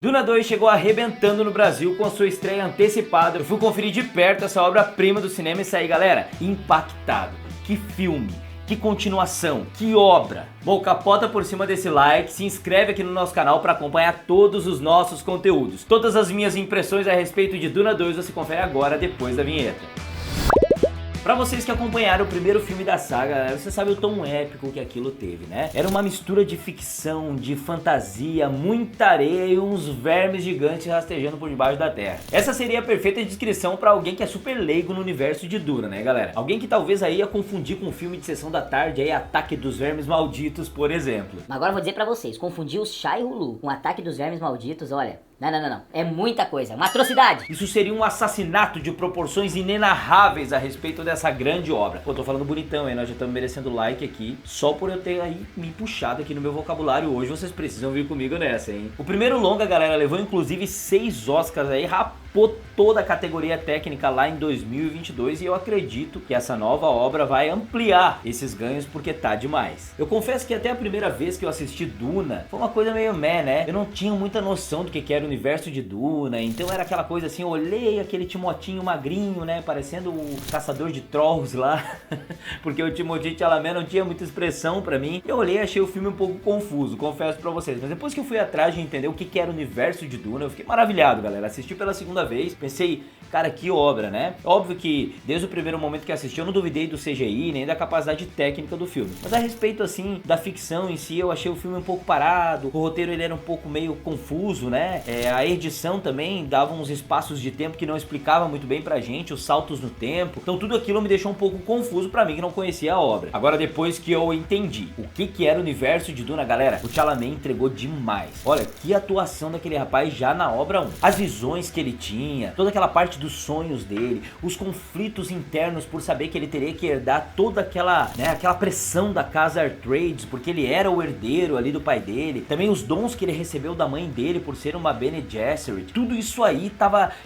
Duna 2 chegou arrebentando no Brasil com a sua estreia antecipada. Eu fui conferir de perto essa obra-prima do cinema e saí, galera, impactado. Que filme, que continuação, que obra. Bom, capota por cima desse like, se inscreve aqui no nosso canal para acompanhar todos os nossos conteúdos. Todas as minhas impressões a respeito de Duna 2 você confere agora depois da vinheta. Pra vocês que acompanharam o primeiro filme da saga, você sabe o tom épico que aquilo teve, né? Era uma mistura de ficção, de fantasia, muita areia e uns vermes gigantes rastejando por debaixo da terra. Essa seria a perfeita descrição pra alguém que é super leigo no universo de Duna, né, galera? Alguém que talvez aí ia confundir com um filme de sessão da tarde, aí Ataque dos Vermes Malditos, por exemplo. Mas agora eu vou dizer pra vocês, confundir o Shai Hulud com o Ataque dos Vermes Malditos, olha... Não. É muita coisa, uma atrocidade. Isso seria um assassinato de proporções inenarráveis a respeito dessa grande obra. Pô, tô falando bonitão, hein? Nós já estamos merecendo like aqui, só por eu ter aí me puxado aqui no meu vocabulário hoje. Vocês precisam vir comigo nessa, hein? O primeiro longa, galera, levou inclusive 6 Oscars aí, rapou toda a categoria técnica lá em 2022 e eu acredito que essa nova obra vai ampliar esses ganhos porque tá demais. Eu confesso que até a primeira vez que eu assisti Duna foi uma coisa meio meh, né? Eu não tinha muita noção do que era o universo de Duna, então era aquela coisa assim, eu olhei aquele Timotinho magrinho, né, parecendo o caçador de trolls lá, porque o Timothée Chalamet não tinha muita expressão pra mim. Eu olhei e achei o filme um pouco confuso, confesso pra vocês, mas depois que eu fui atrás de entender o que era o universo de Duna, eu fiquei maravilhado, galera. Assisti pela segunda vez, pensei, cara, que obra, né? Óbvio que desde o primeiro momento que assisti eu não duvidei do CGI nem da capacidade técnica do filme, mas a respeito assim da ficção em si, eu achei o filme um pouco parado, o roteiro ele era um pouco meio confuso, né? A edição também dava uns espaços de tempo que não explicava muito bem pra gente, os saltos no tempo, então tudo aquilo me deixou um pouco confuso pra mim que não conhecia a obra. Agora depois que eu entendi o que era o universo de Duna, galera, o Chalamet entregou demais. Olha, que atuação daquele rapaz já na obra 1. As visões que ele tinha, toda aquela parte dos sonhos dele, os conflitos internos por saber que ele teria que herdar toda aquela, né, aquela pressão da casa Atreides, porque ele era o herdeiro ali do pai dele, também os dons que ele recebeu da mãe dele por ser uma Bene Gesserit, tudo isso aí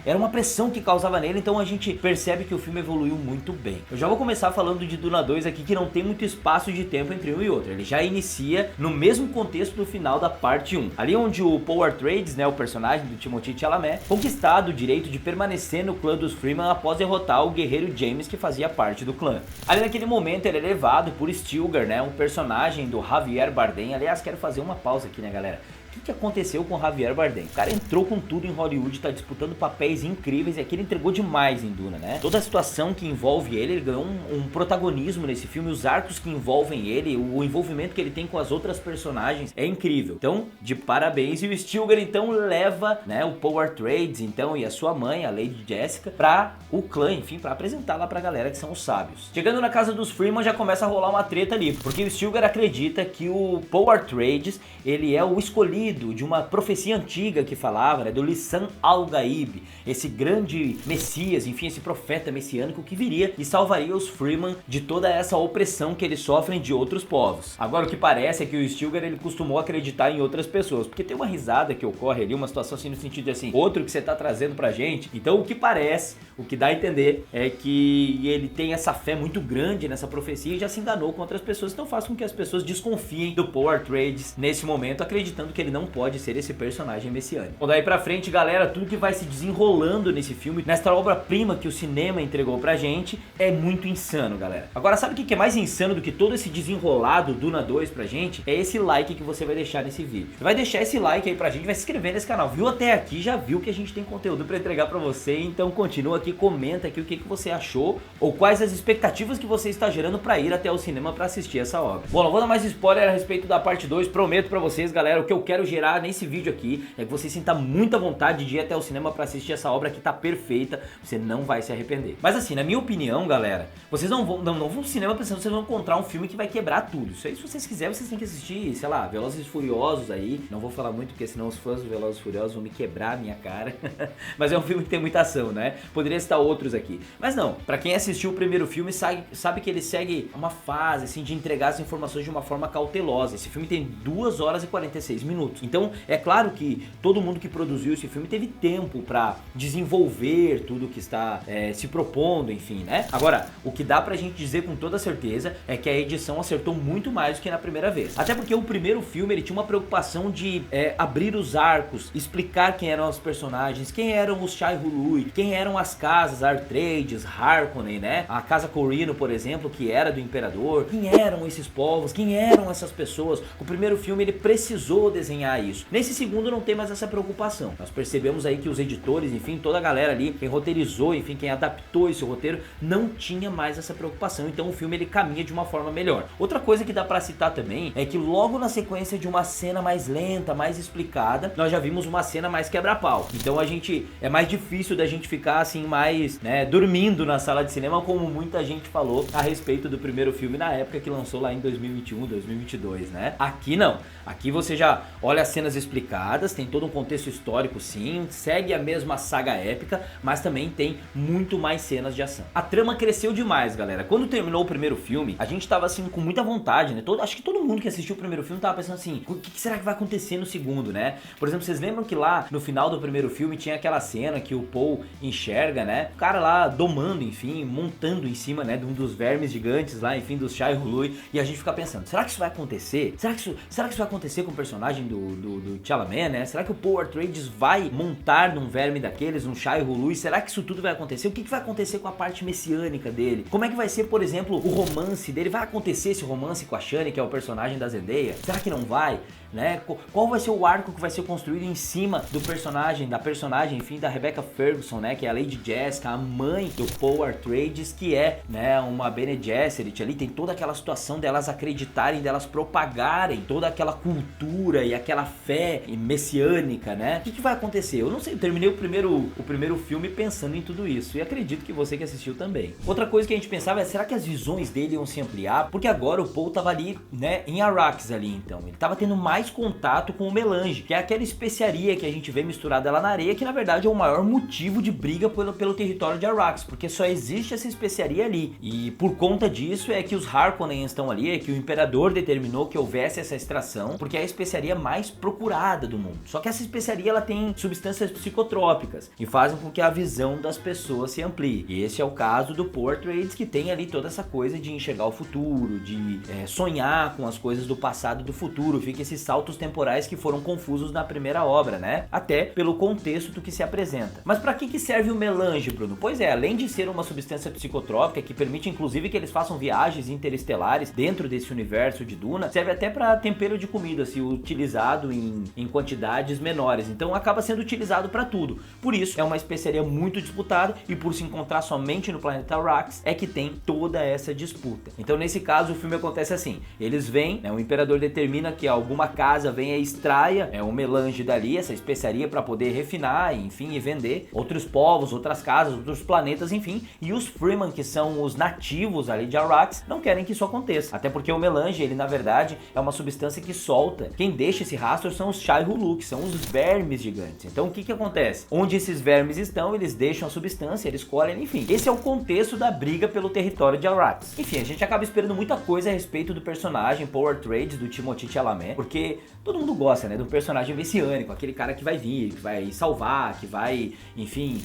era uma pressão que causava nele, então a gente percebe que o filme evoluiu muito bem. Eu já vou começar falando de Duna 2 aqui, que não tem muito espaço de tempo entre um e outro, ele já inicia no mesmo contexto do final da parte 1, ali onde o Paul Atreides, né, o personagem do Timothée Chalamet, conquistado o direito de permanecer no clã dos Freeman após derrotar o guerreiro James que fazia parte do clã. Ali naquele momento ele é levado por Stilgar, né, um personagem do Javier Bardem. Aliás, quero fazer uma pausa aqui, né, galera? O que aconteceu com o Javier Bardem? O cara entrou com tudo em Hollywood, tá disputando papéis incríveis e aqui ele entregou demais em Duna, né? Toda a situação que envolve ele ganhou um protagonismo nesse filme, os arcos que envolvem ele, o envolvimento que ele tem com as outras personagens é incrível. Então, de parabéns. E o Stilgar então leva, né, o Paul Atreides então e a sua mãe, a Lady Jessica, pra o clã, enfim, pra apresentar lá pra galera que são os sábios. Chegando na casa dos Freeman já começa a rolar uma treta ali, porque o Stilgar acredita que o Paul Atreides, ele é o escolhido de uma profecia antiga que falava, né, do Lisan Al-Gaib, esse grande messias, enfim, esse profeta messiânico que viria e salvaria os Freeman de toda essa opressão que eles sofrem de outros povos. Agora o que parece é que o Stilgar ele costumou acreditar em outras pessoas, porque tem uma risada que ocorre ali, uma situação assim no sentido de assim, outro que você tá trazendo pra gente. Então o que parece, o que dá a entender é que ele tem essa fé muito grande nessa profecia e já se enganou com outras pessoas, então faz com que as pessoas desconfiem do Paul Atreides nesse momento, acreditando que ele não pode ser esse personagem messiânico. Bom, daí pra frente, galera, tudo que vai se desenrolando nesse filme, nessa obra-prima que o cinema entregou pra gente, é muito insano, galera. Agora, sabe o que é mais insano do que todo esse desenrolado Duna 2 pra gente? É esse like que você vai deixar nesse vídeo. Você vai deixar esse like aí pra gente, vai se inscrever nesse canal. Viu até aqui, já viu que a gente tem conteúdo pra entregar pra você, então continua aqui, comenta aqui o que você achou ou quais as expectativas que você está gerando pra ir até o cinema pra assistir essa obra. Bom, não vou dar mais spoiler a respeito da parte 2, prometo pra vocês, galera, o que eu quero gerar nesse vídeo aqui é que você sinta muita vontade de ir até o cinema pra assistir essa obra que tá perfeita, você não vai se arrepender. Mas assim, na minha opinião, galera, vocês não vão ao cinema pensando que vocês vão encontrar um filme que vai quebrar tudo. Isso aí, se vocês quiserem, vocês têm que assistir, sei lá, Velozes e Furiosos aí. Não vou falar muito porque senão os fãs do Velozes e Furiosos vão me quebrar a minha cara. Mas é um filme que tem muita ação, né? Poderia citar outros aqui. Mas não, pra quem assistiu o primeiro filme sabe que ele segue uma fase assim de entregar as informações de uma forma cautelosa. Esse filme tem 2 horas e 46 minutos. minutos. Então, é claro que todo mundo que produziu esse filme teve tempo pra desenvolver tudo que está se propondo, enfim, né? Agora, o que dá pra gente dizer com toda certeza é que a edição acertou muito mais do que na primeira vez. Até porque o primeiro filme, ele tinha uma preocupação de abrir os arcos, explicar quem eram os personagens, quem eram os Shai Hulud, quem eram as casas Atreides, Harkonnen, né? A casa Corrino, por exemplo, que era do Imperador. Quem eram esses povos? Quem eram essas pessoas? O primeiro filme, ele precisou desenhar isso. Nesse segundo não tem mais essa preocupação. Nós percebemos aí que os editores, enfim, toda a galera ali, quem roteirizou, enfim, quem adaptou esse roteiro, não tinha mais essa preocupação. Então o filme, ele caminha de uma forma melhor. Outra coisa que dá pra citar também é que logo na sequência de uma cena mais lenta, mais explicada, nós já vimos uma cena mais quebra-pau. Então é mais difícil da gente ficar assim mais, né, dormindo na sala de cinema, como muita gente falou a respeito do primeiro filme na época que lançou lá em 2021, 2022, né? Aqui não. Aqui você já olha as cenas explicadas, tem todo um contexto histórico sim, segue a mesma saga épica, mas também tem muito mais cenas de ação. A trama cresceu demais, galera. Quando terminou o primeiro filme, a gente tava assim com muita vontade, né? Acho que todo mundo que assistiu o primeiro filme tava pensando assim, o que será que vai acontecer no segundo, né? Por exemplo, vocês lembram que lá no final do primeiro filme tinha aquela cena que o Paul enxerga, né? O cara lá domando, enfim, montando em cima, né, de um dos vermes gigantes lá, enfim, dos Shai Hulud, e a gente fica pensando, será que isso vai acontecer? Será que isso vai acontecer com o personagem do Chalamet, né? Será que o Paul Atreides vai montar num verme daqueles, num Shai Hulud? Será que isso tudo vai acontecer? O que vai acontecer com a parte messiânica dele? Como é que vai ser, por exemplo, o romance dele? Vai acontecer esse romance com a Shani, que é o personagem da Zendaya? Será que não vai? Né? Qual vai ser o arco que vai ser construído em cima do personagem, enfim, da Rebecca Ferguson, né, que é a Lady Jessica, a mãe do Paul Atreides, que é, né, uma Bene Gesserit ali, tem toda aquela situação delas acreditarem, delas propagarem toda aquela cultura e aquela fé messiânica, né? O que vai acontecer? Eu não sei, eu terminei o primeiro filme pensando em tudo isso, e acredito que você que assistiu também. Outra coisa que a gente pensava é, será que as visões dele iam se ampliar? Porque agora o Paul tava ali, né, em Arrakis ali, então, ele tava tendo mais contato com o melange, que é aquela especiaria que a gente vê misturada lá na areia, que na verdade é o maior motivo de briga pelo território de Arrakis, porque só existe essa especiaria ali, e por conta disso é que os Harkonnen estão ali, é que o Imperador determinou que houvesse essa extração, porque é a especiaria mais procurada do mundo. Só que essa especiaria, ela tem substâncias psicotrópicas, e fazem com que a visão das pessoas se amplie, e esse é o caso do Paul Atreides, que tem ali toda essa coisa de enxergar o futuro, de sonhar com as coisas do passado e do futuro, fica esse saltos temporais que foram confusos na primeira obra, né? Até pelo contexto do que se apresenta. Mas para que serve o melange, Bruno? Pois é, além de ser uma substância psicotrópica que permite inclusive que eles façam viagens interestelares dentro desse universo de Duna, serve até para tempero de comida, se utilizado em quantidades menores. Então acaba sendo utilizado para tudo. Por isso, é uma especiaria muito disputada e por se encontrar somente no planeta Arrakis, é que tem toda essa disputa. Então nesse caso o filme acontece assim, eles vêm, né, o Imperador determina que alguma casa venha e extraia um melange dali, essa especiaria, para poder refinar, enfim, e vender. Outros povos, outras casas, outros planetas, enfim. E os Fremen, que são os nativos ali de Arrakis, não querem que isso aconteça. Até porque o melange, ele na verdade é uma substância que solta. Quem deixa esse rastro são os Shai Hulud, que são os vermes gigantes. Então o que acontece? Onde esses vermes estão, eles deixam a substância, eles colhem, enfim. Esse é o contexto da briga pelo território de Arrakis. Enfim, a gente acaba esperando muita coisa a respeito do personagem Paul Atreides, do Timothée Chalamet, porque todo mundo gosta, né, de um personagem messiânico, aquele cara que vai vir, que vai salvar, que vai, enfim,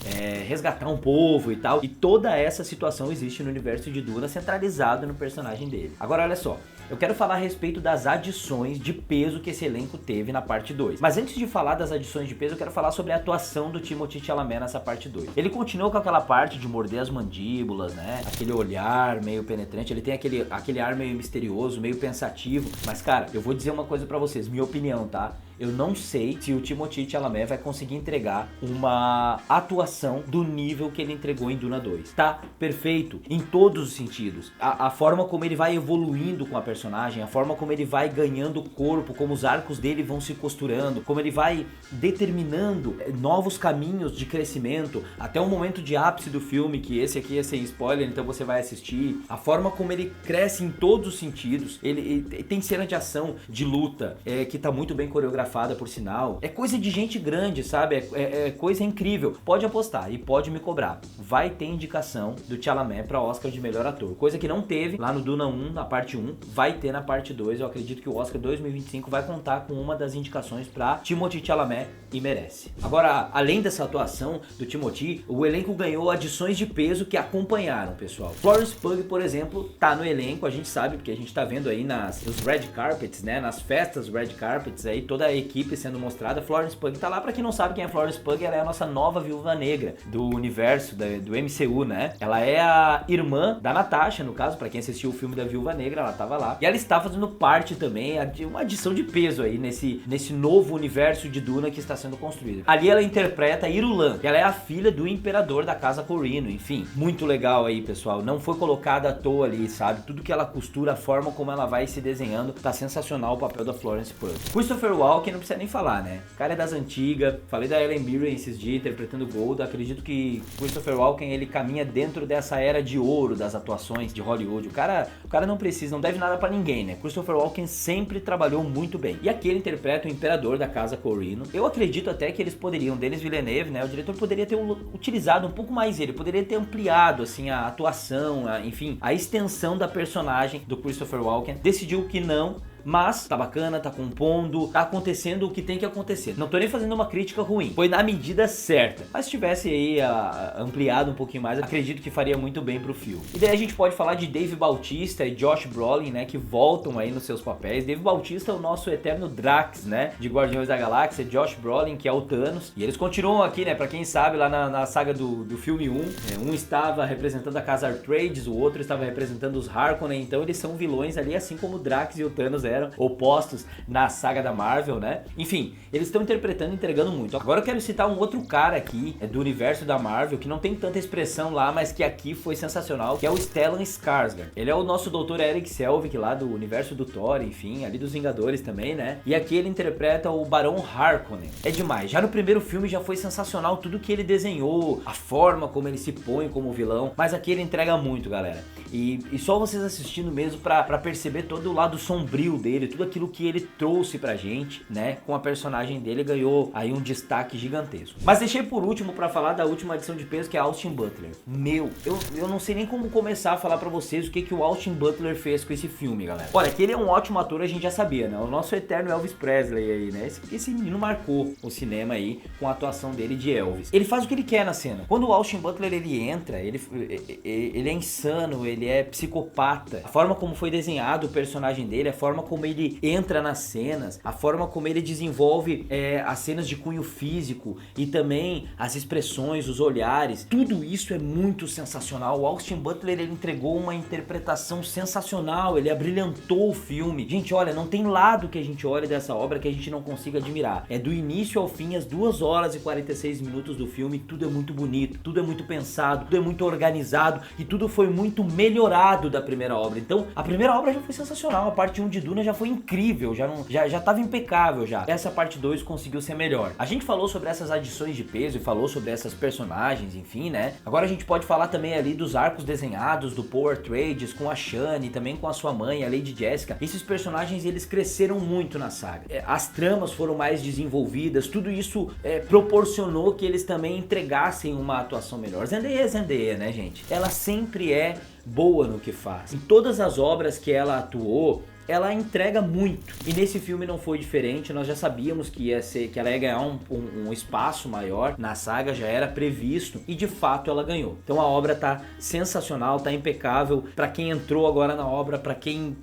resgatar um povo e tal. E toda essa situação existe no universo de Duna, centralizado no personagem dele. Agora, olha só, eu quero falar a respeito das adições de peso que esse elenco teve na parte 2. Mas antes de falar das adições de peso, eu quero falar sobre a atuação do Timothée Chalamet nessa parte 2. Ele continua com aquela parte de morder as mandíbulas, né, aquele olhar meio penetrante, ele tem aquele ar meio misterioso, meio pensativo. Mas, cara, eu vou dizer uma coisa pra vocês, minha opinião, tá? Eu não sei se o Timothée Chalamet vai conseguir entregar uma atuação do nível que ele entregou em Duna 2. Tá perfeito em todos os sentidos. A forma como ele vai evoluindo com a personagem, a forma como ele vai ganhando corpo, como os arcos dele vão se costurando, como ele vai determinando novos caminhos de crescimento, até o momento de ápice do filme, que esse aqui é sem spoiler, então você vai assistir. A forma como ele cresce em todos os sentidos. Ele tem cena de ação, de luta, que tá muito bem coreografada. coreografada, por sinal. É coisa de gente grande, sabe? É coisa incrível. Pode apostar e pode me cobrar. Vai ter indicação do Chalamet pra Oscar de melhor ator. Coisa que não teve lá no Duna 1, na parte 1. Vai ter na parte 2. Eu acredito que o Oscar 2025 vai contar com uma das indicações pra Timothée Chalamet e merece. Agora, além dessa atuação do Timothée, o elenco ganhou adições de peso que acompanharam, pessoal. Florence Pugh, por exemplo, tá no elenco, a gente sabe, porque a gente tá vendo aí nos red carpets, né, nas festas red carpets, aí toda a equipe sendo mostrada. Florence Pugh tá lá. Pra quem não sabe quem é Florence Pugh, ela é a nossa nova Viúva Negra do universo do MCU, né? Ela é a irmã da Natasha, no caso, pra quem assistiu o filme da Viúva Negra, ela tava lá. E ela está fazendo parte também, uma adição de peso aí nesse novo universo de Duna que está sendo construído. Ali ela interpreta Irulan, que ela é a filha do imperador da casa Corrino, enfim. Muito legal aí, pessoal. Não foi colocada à toa ali, sabe? Tudo que ela costura, a forma como ela vai se desenhando, tá sensacional o papel da Florence Pugh. Christopher Walken não precisa nem falar, né? O cara é das antigas. Falei da Ellen Mirren esses dias, interpretando Golda. Acredito que Christopher Walken, ele caminha dentro dessa era de ouro das atuações de Hollywood. O cara não precisa, não deve nada pra ninguém, né? Christopher Walken sempre trabalhou muito bem. E aqui ele interpreta o imperador da casa Corrino. Eu acredito até que eles poderiam, Denis Villeneuve, né? O diretor poderia ter utilizado um pouco mais ele, poderia ter ampliado, assim, a atuação, enfim, a extensão da personagem do Christopher Walken. Decidiu que não. Mas tá bacana, tá compondo, tá acontecendo o que tem que acontecer. Não tô nem fazendo uma crítica ruim, foi na medida certa. Mas se tivesse aí ampliado um pouquinho mais, acredito que faria muito bem pro filme. E daí a gente pode falar de Dave Bautista e Josh Brolin, né, que voltam aí nos seus papéis. Dave Bautista é o nosso eterno Drax, né, de Guardiões da Galáxia. Josh Brolin, que é o Thanos. E eles continuam aqui, né, pra quem sabe, lá na saga do filme 1. Um estava representando a casa Atreides, o outro estava representando os Harkonnen. Então eles são vilões ali, assim como o Drax e o Thanos eram opostos na saga da Marvel, né? Enfim, eles estão interpretando e entregando muito. Agora eu quero citar um outro cara aqui, do universo da Marvel, que não tem tanta expressão lá, mas que aqui foi sensacional, que é o Stellan Skarsgård. Ele é o nosso Dr. Eric Selvig lá do universo do Thor, enfim, ali dos Vingadores também, né? E aqui ele interpreta o Barão Harkonnen. É demais. Já no primeiro filme já foi sensacional tudo que ele desenhou, a forma como ele se põe como vilão, mas aqui ele entrega muito, galera. E só vocês assistindo mesmo pra perceber todo o lado sombrio dele, tudo aquilo que ele trouxe pra gente, né? Com a personagem dele ganhou aí um destaque gigantesco. Mas deixei por último pra falar da última adição de peso, que é Austin Butler. Eu não sei nem como começar a falar pra vocês o que o Austin Butler fez com esse filme, galera. Olha, que ele é um ótimo ator, a gente já sabia, né? O nosso eterno Elvis Presley aí, né? Esse menino marcou o cinema aí com a atuação dele de Elvis. Ele faz o que ele quer na cena. Quando o Austin Butler ele entra, ele é insano, ele é psicopata. A forma como foi desenhado o personagem dele, a forma como ele entra nas cenas, a forma como ele desenvolve as cenas de cunho físico e também as expressões, os olhares, tudo isso é muito sensacional. O Austin Butler, ele entregou uma interpretação sensacional, ele abrilhantou o filme. Gente, olha, não tem lado que a gente olhe dessa obra que a gente não consiga admirar. É do início ao fim, as 2 horas e 46 minutos do filme, tudo é muito bonito, tudo é muito pensado, tudo é muito organizado e tudo foi muito melhorado da primeira obra. Então, a primeira obra já foi sensacional, a parte 1 de Duna já foi incrível, já tava impecável já. Essa parte 2 conseguiu ser melhor. A gente falou sobre essas adições de peso e falou sobre essas personagens, enfim, né? Agora a gente pode falar também ali dos arcos desenhados do Paul Atreides com a Shani, também com a sua mãe, a Lady Jessica. Esses personagens, eles cresceram muito na saga. As tramas foram mais desenvolvidas, tudo isso proporcionou que eles também entregassem uma atuação melhor. Zendaya, né, gente? Ela sempre é boa no que faz. Em todas as obras que ela atuou, ela entrega muito. E nesse filme não foi diferente, nós já sabíamos que ela ia ganhar um espaço maior na saga, já era previsto, e de fato ela ganhou. Então a obra tá sensacional, tá impecável. Pra quem entrou agora na obra, pra quem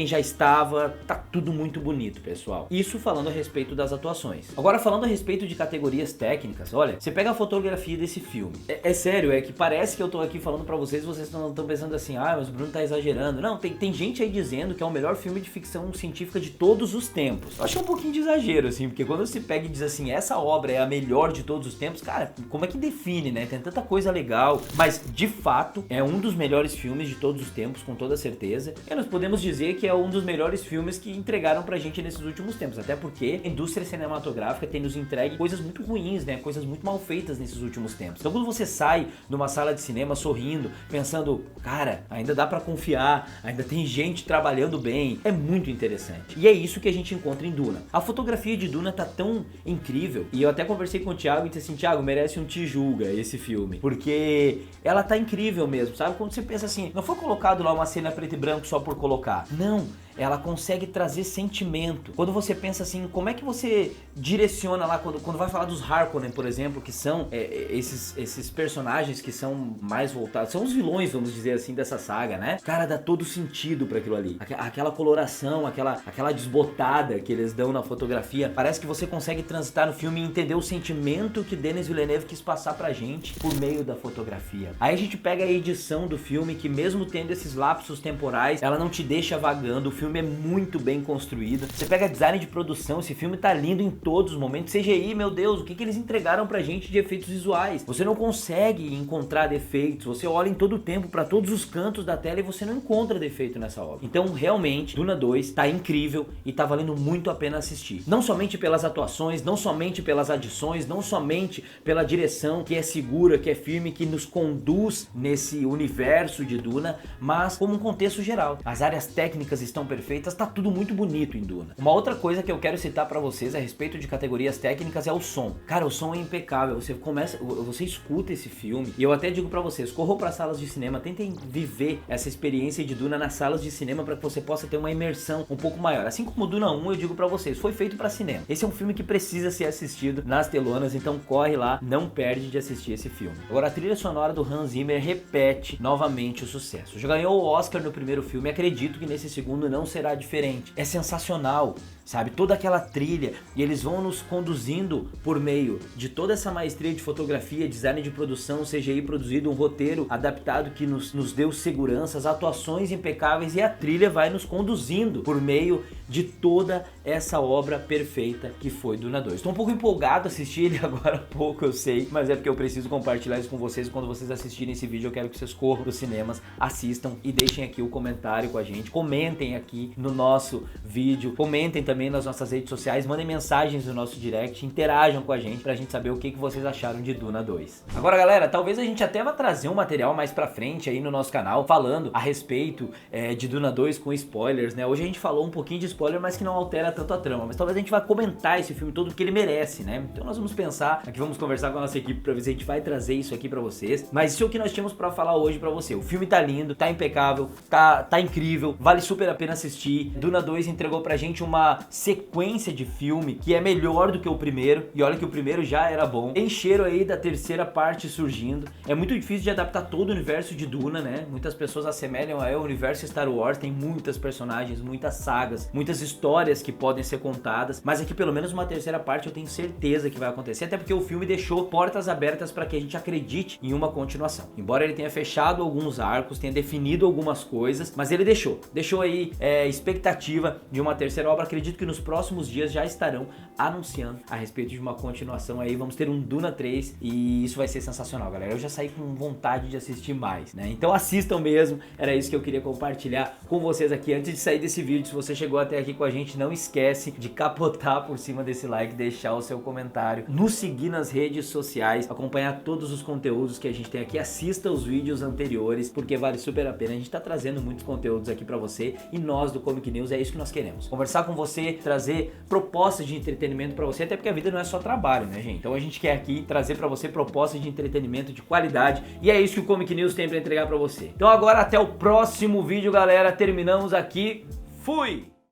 já estava, tá tudo muito bonito, pessoal. Isso falando a respeito das atuações. Agora falando a respeito de categorias técnicas, olha, você pega a fotografia desse filme. É sério, é que parece que eu tô aqui falando pra vocês estão pensando assim, mas o Bruno tá exagerando. Não, tem gente aí dizendo que é o melhor filme de ficção científica de todos os tempos. Eu achei um pouquinho de exagero, assim, porque quando você pega e diz assim, essa obra é a melhor de todos os tempos, cara, como é que define, né? Tem tanta coisa legal, mas de fato é um dos melhores filmes de todos os tempos, com toda certeza. E nós podemos dizer que é um dos melhores filmes que entregaram pra gente nesses últimos tempos, até porque a indústria cinematográfica tem nos entregue coisas muito ruins, né? Coisas muito mal feitas nesses últimos tempos. Então quando você sai numa sala de cinema sorrindo, pensando, cara, ainda dá pra confiar, ainda tem gente trabalhando bem, assim, é muito interessante. E é isso que a gente encontra em Duna. A fotografia de Duna tá tão incrível, e eu até conversei com o Thiago e disse assim, Thiago, merece um Te Julga esse filme, porque ela tá incrível mesmo, sabe? Quando você pensa assim, não foi colocado lá uma cena preto e branco só por colocar, não. Ela consegue trazer sentimento. Quando você pensa assim, como é que você direciona lá, quando vai falar dos Harkonnen, por exemplo, que são esses personagens que são mais voltados, são os vilões, vamos dizer assim, dessa saga, né? Cara, dá todo sentido pra aquilo ali. Aquela coloração, aquela desbotada que eles dão na fotografia, parece que você consegue transitar no filme e entender o sentimento que Denis Villeneuve quis passar pra gente por meio da fotografia. Aí a gente pega a edição do filme, que mesmo tendo esses lapsos temporais, ela não te deixa vagando. O filme é muito bem construído. Você pega design de produção, esse filme tá lindo em todos os momentos. CGI, meu Deus, o que eles entregaram pra gente de efeitos visuais? Você não consegue encontrar defeitos, você olha em todo o tempo pra todos os cantos da tela e você não encontra defeito nessa obra. Então, realmente, Duna 2 tá incrível e tá valendo muito a pena assistir. Não somente pelas atuações, não somente pelas adições, não somente pela direção que é segura, que é firme, que nos conduz nesse universo de Duna, mas como um contexto geral. As áreas técnicas estão perfeitas, tá tudo muito bonito em Duna. Uma outra coisa que eu quero citar pra vocês a respeito de categorias técnicas é o som. Cara, o som é impecável, você escuta esse filme, e eu até digo pra vocês, corram pra salas de cinema, tentem viver essa experiência de Duna nas salas de cinema pra que você possa ter uma imersão um pouco maior. Assim como o Duna 1, eu digo pra vocês, foi feito pra cinema. Esse é um filme que precisa ser assistido nas telonas, então corre lá, não perde de assistir esse filme. Agora, a trilha sonora do Hans Zimmer repete novamente o sucesso. Já ganhou o Oscar no primeiro filme, acredito que nesse segundo não será diferente. É sensacional, sabe? Toda aquela trilha, e eles vão nos conduzindo por meio de toda essa maestria de fotografia, design de produção, CGI produzido, um roteiro adaptado que nos deu seguranças, atuações impecáveis, e a trilha vai nos conduzindo por meio de toda essa obra perfeita que foi Duna 2. Estou um pouco empolgado a assistir ele agora há pouco, eu sei, mas é porque eu preciso compartilhar isso com vocês. Quando vocês assistirem esse vídeo, eu quero que vocês corram para os cinemas, assistam e deixem aqui o comentário com a gente, comentem aqui no nosso vídeo, comentem também nas nossas redes sociais, mandem mensagens no nosso direct, interajam com a gente pra gente saber o que vocês acharam de Duna 2. Agora, galera, talvez a gente até vá trazer um material mais pra frente aí no nosso canal, falando a respeito de Duna 2 com spoilers, né? Hoje a gente falou um pouquinho de spoiler, mas que não altera tanto a trama, mas talvez a gente vá comentar esse filme todo porque ele merece, né? Então nós vamos pensar, aqui vamos conversar com a nossa equipe pra ver se a gente vai trazer isso aqui pra vocês, mas isso é o que nós tínhamos pra falar hoje pra você. O filme tá lindo, tá impecável, tá incrível, vale super a pena assistir. Duna 2 entregou pra gente uma sequência de filme que é melhor do que o primeiro, e olha que o primeiro já era bom. Tem cheiro aí da terceira parte surgindo. É muito difícil de adaptar todo o universo de Duna, né? Muitas pessoas assemelham ao universo Star Wars, tem muitas personagens, muitas sagas, muitas histórias que podem ser contadas, mas aqui pelo menos uma terceira parte eu tenho certeza que vai acontecer, até porque o filme deixou portas abertas para que a gente acredite em uma continuação. Embora ele tenha fechado alguns arcos, tenha definido algumas coisas, mas ele deixou aí expectativa de uma terceira obra. Acredito que nos próximos dias já estarão anunciando a respeito de uma continuação aí. Vamos ter um Duna 3 e isso vai ser sensacional, galera. Eu já saí com vontade de assistir mais, né? Então assistam mesmo, era isso que eu queria compartilhar com vocês aqui. Antes de sair desse vídeo, se você chegou até aqui com a gente, não esquece de capotar por cima desse like, deixar o seu comentário, nos seguir nas redes sociais, acompanhar todos os conteúdos que a gente tem aqui, assista os vídeos anteriores, porque vale super a pena. A gente tá trazendo muitos conteúdos aqui pra você e nós do Comic News é isso que nós queremos. Conversar com você, trazer propostas de entretenimento pra você, até porque a vida não é só trabalho, né, gente? Então a gente quer aqui trazer pra você propostas de entretenimento de qualidade e é isso que o Comic News tem pra entregar pra você. Então agora até o próximo vídeo, galera. Terminamos aqui. Fui!